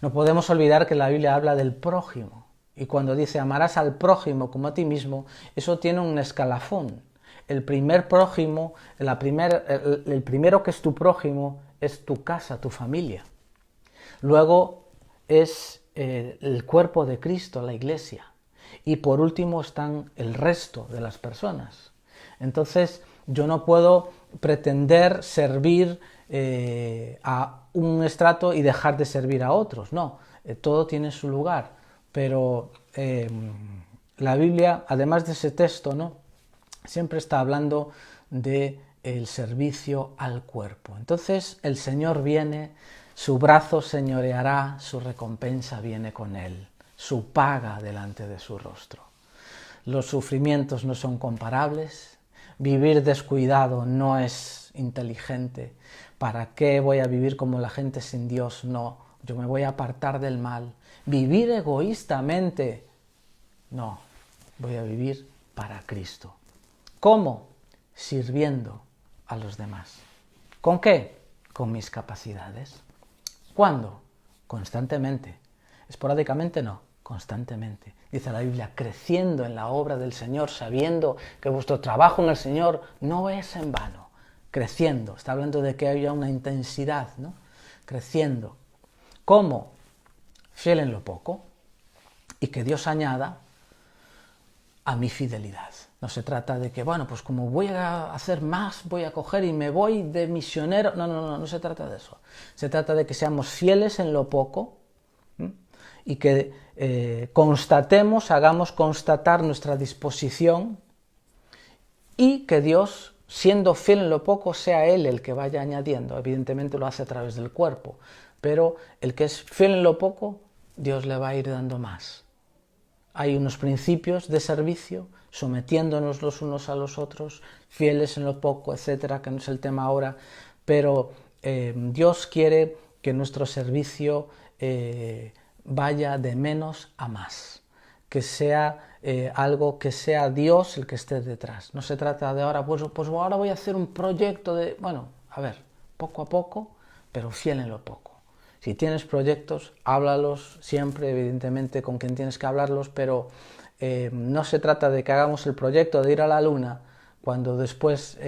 No podemos olvidar que la Biblia habla del prójimo, y cuando dice amarás al prójimo como a ti mismo, eso tiene un escalafón. El primer prójimo, el primero que es tu prójimo es tu casa, tu familia. Luego es el cuerpo de Cristo, la iglesia. Y por último están el resto de las personas. Entonces yo no puedo pretender servir a un estrato y dejar de servir a otros. No, todo tiene su lugar. Pero la Biblia, además de ese texto, ¿no?, siempre está hablando del servicio al cuerpo. Entonces el Señor viene, su brazo señoreará, su recompensa viene con él, su paga delante de su rostro. Los sufrimientos no son comparables, vivir descuidado no es inteligente. ¿Para qué voy a vivir como la gente sin Dios? No, yo me voy a apartar del mal. Vivir egoístamente, no, voy a vivir para Cristo. ¿Cómo? Sirviendo a los demás. ¿Con qué? Con mis capacidades. ¿Cuándo? Constantemente. Esporádicamente no, constantemente. Dice la Biblia, creciendo en la obra del Señor, sabiendo que vuestro trabajo en el Señor no es en vano. Creciendo, está hablando de que haya una intensidad, ¿no? Creciendo. ¿Cómo? Fiel en lo poco, y que Dios añada a mi fidelidad. No se trata de que, bueno, pues como voy a hacer más, voy a coger y me voy de misionero. No se trata de eso. Se trata de que seamos fieles en lo poco, ¿sí?, y que constatemos, hagamos constatar nuestra disposición, y que Dios, siendo fiel en lo poco, sea Él el que vaya añadiendo. Evidentemente lo hace a través del cuerpo, pero el que es fiel en lo poco, Dios le va a ir dando más. Hay unos principios de servicio, sometiéndonos los unos a los otros, fieles en lo poco, etcétera, que no es el tema ahora, pero Dios quiere que nuestro servicio vaya de menos a más, que sea algo que sea Dios el que esté detrás. No se trata de ahora, pues ahora voy a hacer un proyecto de... Bueno, a ver, poco a poco, pero fiel en lo poco. Si tienes proyectos, háblalos siempre, evidentemente, con quien tienes que hablarlos, pero no se trata de que hagamos el proyecto de ir a la luna cuando después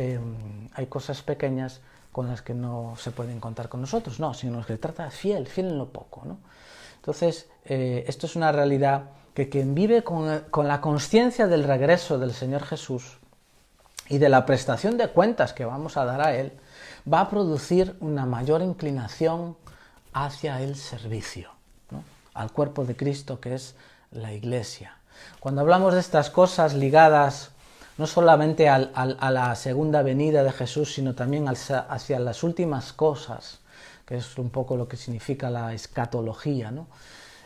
hay cosas pequeñas con las que no se pueden contar con nosotros, no, sino que se trata de fiel en lo poco, ¿no? Entonces, esto es una realidad que quien vive con la consciencia del regreso del Señor Jesús y de la prestación de cuentas que vamos a dar a Él, va a producir una mayor inclinación hacia el servicio, ¿no? Al cuerpo de Cristo, que es la Iglesia. Cuando hablamos de estas cosas ligadas no solamente a la segunda venida de Jesús, sino también hacia las últimas cosas, que es un poco lo que significa la escatología, ¿no?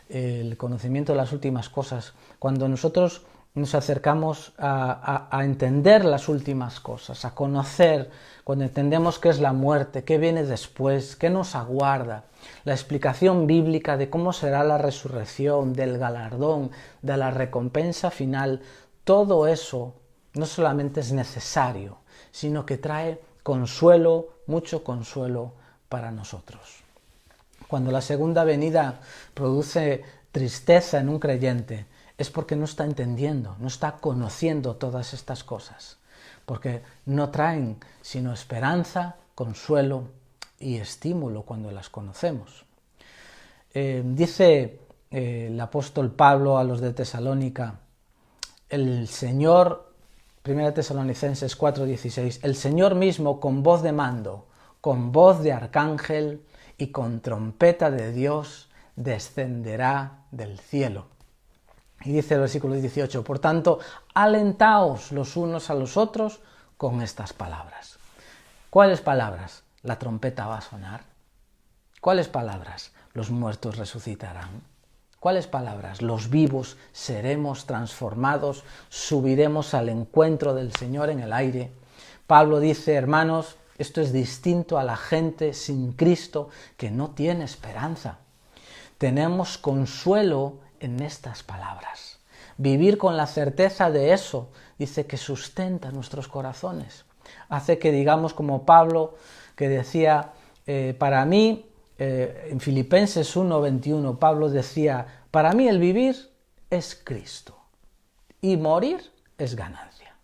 El conocimiento de las últimas cosas. Cuando nosotros nos acercamos a entender las últimas cosas, a conocer, cuando entendemos qué es la muerte, qué viene después, qué nos aguarda, la explicación bíblica de cómo será la resurrección, del galardón, de la recompensa final, todo eso no solamente es necesario, sino que trae consuelo, mucho consuelo para nosotros. Cuando la segunda venida produce tristeza en un creyente, es porque no está entendiendo, no está conociendo todas estas cosas, porque no traen sino esperanza, consuelo y estímulo cuando las conocemos. Dice el apóstol Pablo a los de Tesalónica, el Señor, 1 Tesalonicenses 4:16, el Señor mismo con voz de mando, con voz de arcángel y con trompeta de Dios descenderá del cielo. Y dice el versículo 18, por tanto, alentaos los unos a los otros con estas palabras. ¿Cuáles palabras? La trompeta va a sonar. ¿Cuáles palabras? Los muertos resucitarán. ¿Cuáles palabras? Los vivos seremos transformados, subiremos al encuentro del Señor en el aire. Pablo dice, hermanos, esto es distinto a la gente sin Cristo que no tiene esperanza. Tenemos consuelo en estas palabras. Vivir con la certeza de eso, dice que sustenta nuestros corazones. Hace que digamos como Pablo, que decía, para mí, en Filipenses 1:21, Pablo decía, para mí el vivir es Cristo y morir es ganancia.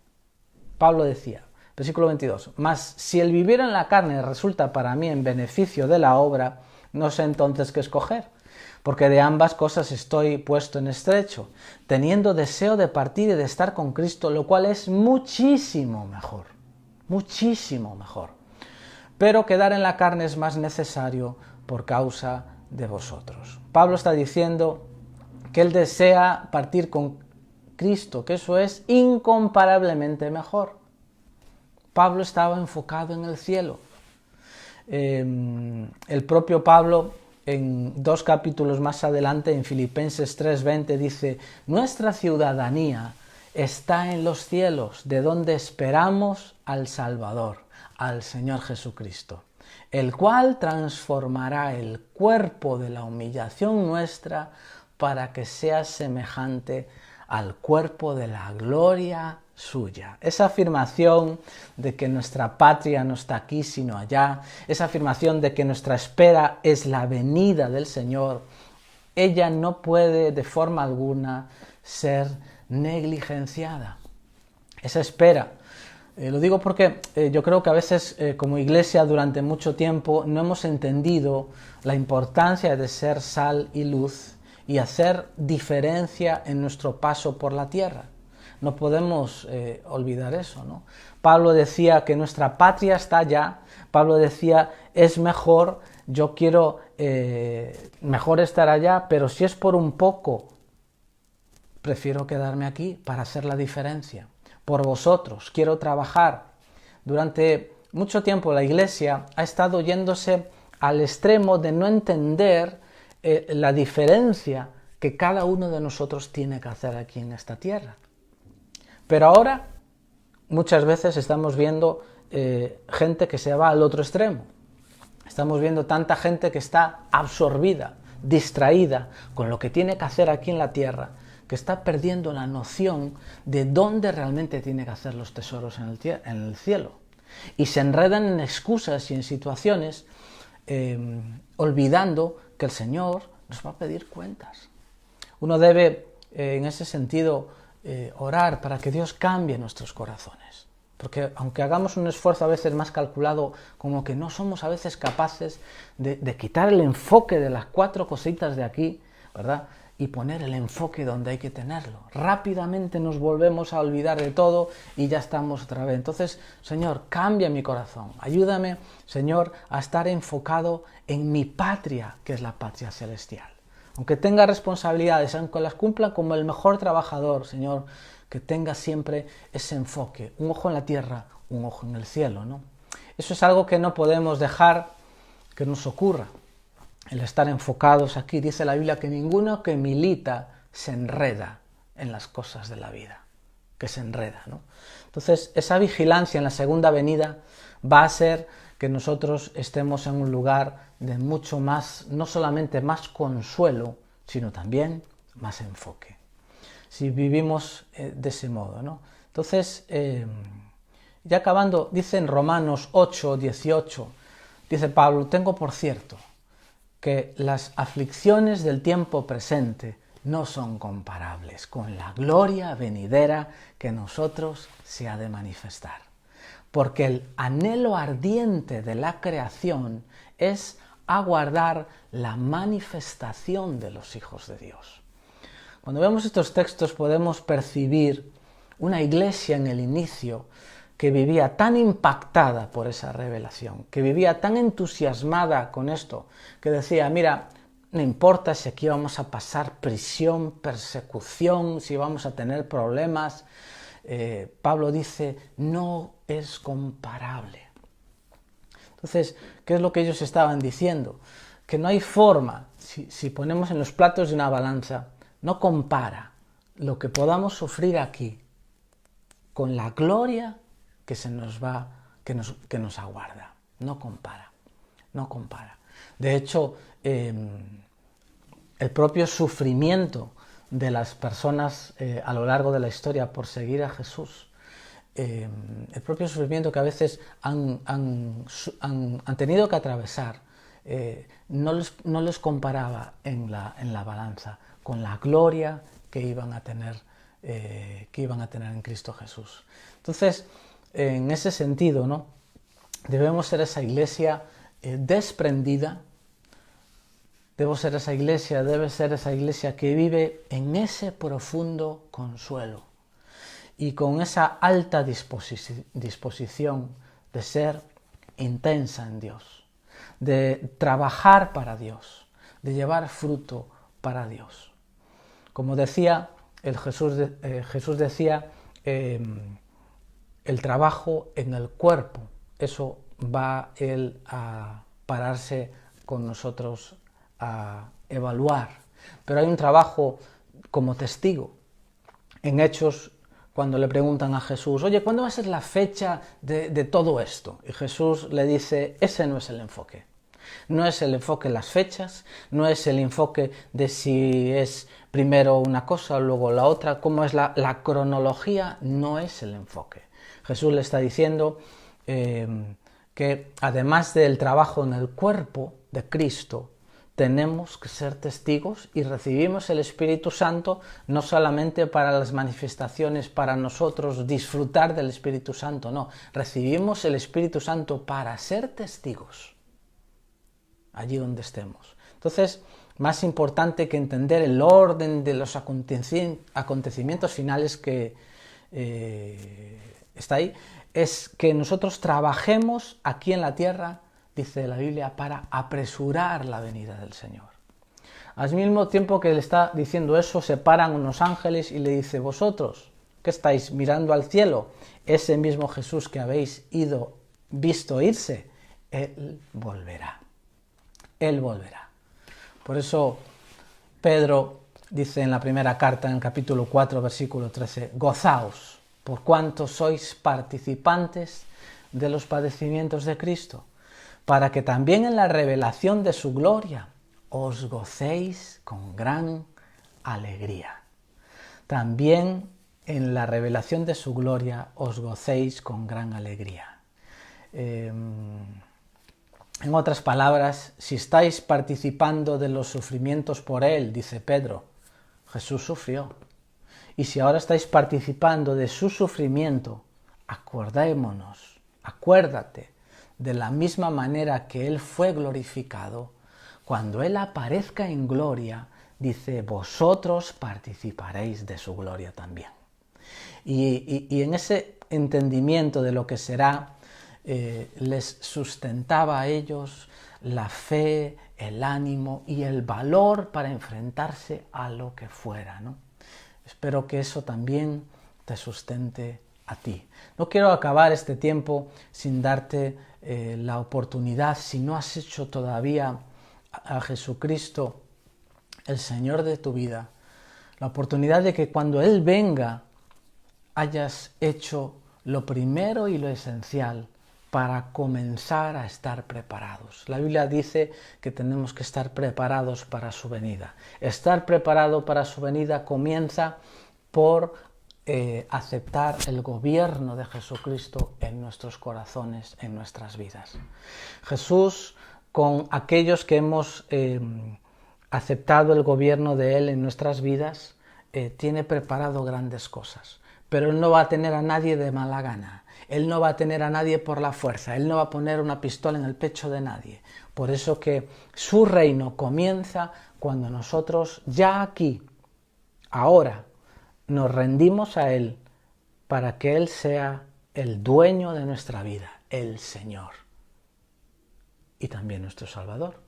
Pablo decía, versículo 22, mas si el vivir en la carne resulta para mí en beneficio de la obra, no sé entonces qué escoger, porque de ambas cosas estoy puesto en estrecho, teniendo deseo de partir y de estar con Cristo, lo cual es muchísimo mejor, muchísimo mejor. Pero quedar en la carne es más necesario por causa de vosotros. Pablo está diciendo que él desea partir con Cristo, que eso es incomparablemente mejor. Pablo estaba enfocado en el cielo. El propio Pablo, en 2 capítulos más adelante, en Filipenses 3:20, dice, nuestra ciudadanía está en los cielos, de donde esperamos al Salvador, al Señor Jesucristo, el cual transformará el cuerpo de la humillación nuestra para que sea semejante al cuerpo de la gloria suya. Esa afirmación de que nuestra patria no está aquí sino allá, esa afirmación de que nuestra espera es la venida del Señor, ella no puede de forma alguna ser negligenciada. Esa espera, lo digo porque yo creo que a veces como iglesia durante mucho tiempo no hemos entendido la importancia de ser sal y luz y hacer diferencia en nuestro paso por la tierra. No podemos olvidar eso, ¿no? Pablo decía que nuestra patria está allá. Pablo decía, es mejor, yo quiero mejor estar allá, pero si es por un poco, prefiero quedarme aquí para hacer la diferencia. Por vosotros, quiero trabajar. Durante mucho tiempo la Iglesia ha estado yéndose al extremo de no entender la diferencia que cada uno de nosotros tiene que hacer aquí en esta tierra. Pero ahora muchas veces estamos viendo gente que se va al otro extremo. Estamos viendo tanta gente que está absorbida, distraída con lo que tiene que hacer aquí en la tierra, que está perdiendo la noción de dónde realmente tiene que hacer los tesoros en el cielo. Y se enredan en excusas y en situaciones, olvidando que el Señor nos va a pedir cuentas. Uno debe, en ese sentido, orar para que Dios cambie nuestros corazones. Porque aunque hagamos un esfuerzo a veces más calculado, como que no somos a veces capaces de quitar el enfoque de las 4 cositas de aquí, ¿verdad? Y poner el enfoque donde hay que tenerlo. Rápidamente nos volvemos a olvidar de todo y ya estamos otra vez. Entonces, Señor, cambia mi corazón. Ayúdame, Señor, a estar enfocado en mi patria, que es la patria celestial. Aunque tenga responsabilidades, aunque las cumpla como el mejor trabajador, Señor, que tenga siempre ese enfoque, un ojo en la tierra, un ojo en el cielo, ¿no? Eso es algo que no podemos dejar que nos ocurra, el estar enfocados aquí. Dice la Biblia que ninguno que milita se enreda en las cosas de la vida, que se enreda, ¿no? Entonces, esa vigilancia en la segunda venida va a ser que nosotros estemos en un lugar de mucho más, no solamente más consuelo, sino también más enfoque. Si vivimos de ese modo, ¿no? Entonces, ya acabando, dice en Romanos 8, 18, dice Pablo, tengo por cierto que las aflicciones del tiempo presente no son comparables con la gloria venidera que en nosotros se ha de manifestar. Porque el anhelo ardiente de la creación es aguardar la manifestación de los hijos de Dios. Cuando vemos estos textos podemos percibir una iglesia en el inicio que vivía tan impactada por esa revelación, que vivía tan entusiasmada con esto, que decía, mira, no importa si aquí vamos a pasar prisión, persecución, si vamos a tener problemas. Pablo dice, no es comparable. Entonces, ¿qué es lo que ellos estaban diciendo? Que no hay forma, si ponemos en los platos de una balanza, no compara lo que podamos sufrir aquí con la gloria que nos aguarda. No compara, no compara. De hecho, el propio sufrimiento de las personas a lo largo de la historia por seguir a Jesús, el propio sufrimiento que a veces han tenido que atravesar, no les comparaba en la balanza con la gloria que iban a tener en Cristo Jesús. Entonces, en ese sentido, ¿no? Debemos ser esa iglesia desprendida, debe ser esa iglesia que vive en ese profundo consuelo y con esa alta disposición de ser intensa en Dios, de trabajar para Dios, de llevar fruto para Dios. Como decía, Jesús decía, el trabajo en el cuerpo, eso va Él a pararse con nosotros a evaluar. Pero hay un trabajo como testigo. En Hechos, cuando le preguntan a Jesús, oye, ¿cuándo va a ser la fecha de todo esto? Y Jesús le dice, ese no es el enfoque. No es el enfoque de las fechas, no es el enfoque de si es primero una cosa o luego la otra, cómo es la cronología, no es el enfoque. Jesús le está diciendo que además del trabajo en el cuerpo de Cristo, tenemos que ser testigos y recibimos el Espíritu Santo no solamente para las manifestaciones, para nosotros disfrutar del Espíritu Santo, no, recibimos el Espíritu Santo para ser testigos allí donde estemos. Entonces, más importante que entender el orden de los acontecimientos finales que está ahí, es que nosotros trabajemos aquí en la tierra, dice la Biblia, para apresurar la venida del Señor. Al mismo tiempo que le está diciendo eso, se paran unos ángeles y le dice, vosotros, ¿qué estáis mirando al cielo? Ese mismo Jesús que habéis visto irse, Él volverá. Él volverá. Por eso Pedro dice en la primera carta, en el capítulo 4, versículo 13, gozaos, por cuanto sois participantes de los padecimientos de Cristo, para que también en la revelación de su gloria os gocéis con gran alegría. también en la revelación de su gloria os gocéis con gran alegría. En otras palabras, si estáis participando de los sufrimientos por Él, dice Pedro, Jesús sufrió. Y si ahora estáis participando de su sufrimiento, acuérdate, de la misma manera que Él fue glorificado, cuando Él aparezca en gloria, dice, vosotros participaréis de su gloria también. Y en ese entendimiento de lo que será, les sustentaba a ellos la fe, el ánimo y el valor para enfrentarse a lo que fuera, ¿no? Espero que eso también te sustente a ti. No quiero acabar este tiempo sin darte la oportunidad, si no has hecho todavía a Jesucristo el Señor de tu vida, la oportunidad de que cuando Él venga hayas hecho lo primero y lo esencial para comenzar a estar preparados. La Biblia dice que tenemos que estar preparados para su venida. Estar preparado para su venida comienza por aceptar el gobierno de Jesucristo en nuestros corazones, en nuestras vidas. Jesús, con aquellos que hemos aceptado el gobierno de Él en nuestras vidas, tiene preparado grandes cosas. Pero Él no va a tener a nadie de mala gana. Él no va a tener a nadie por la fuerza. Él no va a poner una pistola en el pecho de nadie. Por eso que su reino comienza cuando nosotros ya aquí, ahora, nos rendimos a Él para que Él sea el dueño de nuestra vida, el Señor y también nuestro Salvador.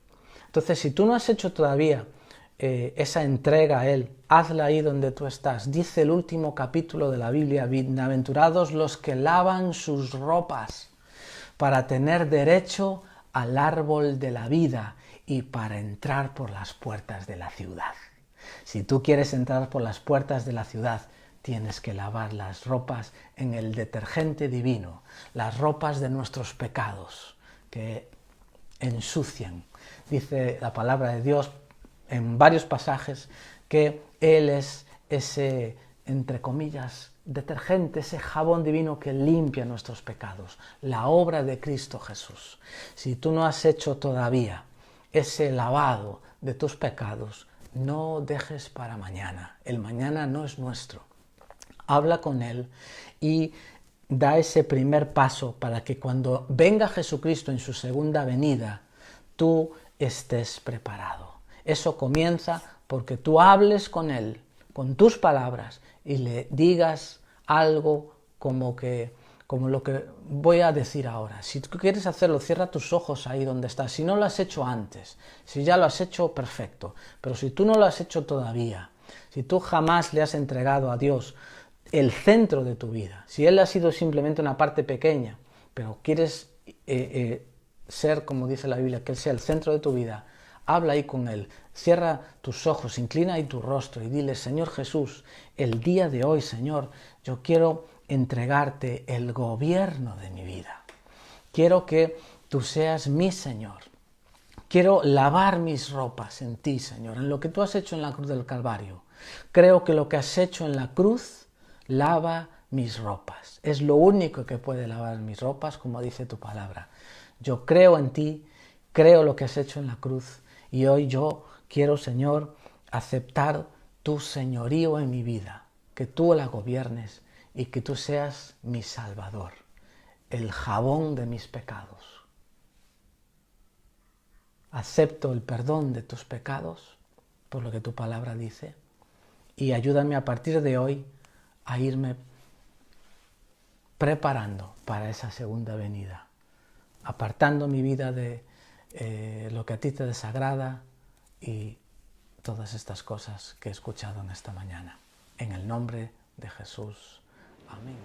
Entonces, si tú no has hecho todavía esa entrega a Él, hazla ahí donde tú estás. Dice el último capítulo de la Biblia, bienaventurados los que lavan sus ropas para tener derecho al árbol de la vida y para entrar por las puertas de la ciudad. Si tú quieres entrar por las puertas de la ciudad, tienes que lavar las ropas en el detergente divino, las ropas de nuestros pecados que ensucian. Dice la palabra de Dios en varios pasajes que Él es ese, entre comillas, detergente, ese jabón divino que limpia nuestros pecados, la obra de Cristo Jesús. Si tú no has hecho todavía ese lavado de tus pecados, no dejes para mañana. El mañana no es nuestro. Habla con Él y da ese primer paso para que cuando venga Jesucristo en su segunda venida, tú estés preparado. Eso comienza porque tú hables con Él, con tus palabras, y le digas algo como lo que voy a decir ahora. Si tú quieres hacerlo, cierra tus ojos ahí donde estás. Si no lo has hecho antes, si ya lo has hecho, perfecto. Pero si tú no lo has hecho todavía, si tú jamás le has entregado a Dios el centro de tu vida, si Él ha sido simplemente una parte pequeña, pero quieres ser, como dice la Biblia, que Él sea el centro de tu vida, habla ahí con Él, cierra tus ojos, inclina ahí tu rostro y dile, Señor Jesús, el día de hoy, Señor, yo quiero entregarte el gobierno de mi vida. Quiero que tú seas mi Señor. Quiero lavar mis ropas en ti, Señor, en lo que tú has hecho en la cruz del Calvario. Creo que lo que has hecho en la cruz lava mis ropas. Es lo único que puede lavar mis ropas, como dice tu palabra. Yo creo en ti, creo lo que has hecho en la cruz. Y hoy yo quiero, Señor, aceptar tu señorío en mi vida, que tú la gobiernes y que tú seas mi Salvador, el jabón de mis pecados. Acepto el perdón de tus pecados, por lo que tu palabra dice, y ayúdame a partir de hoy a irme preparando para esa segunda venida, apartando mi vida de lo que a ti te desagrada y todas estas cosas que he escuchado en esta mañana. En el nombre de Jesús. Amén.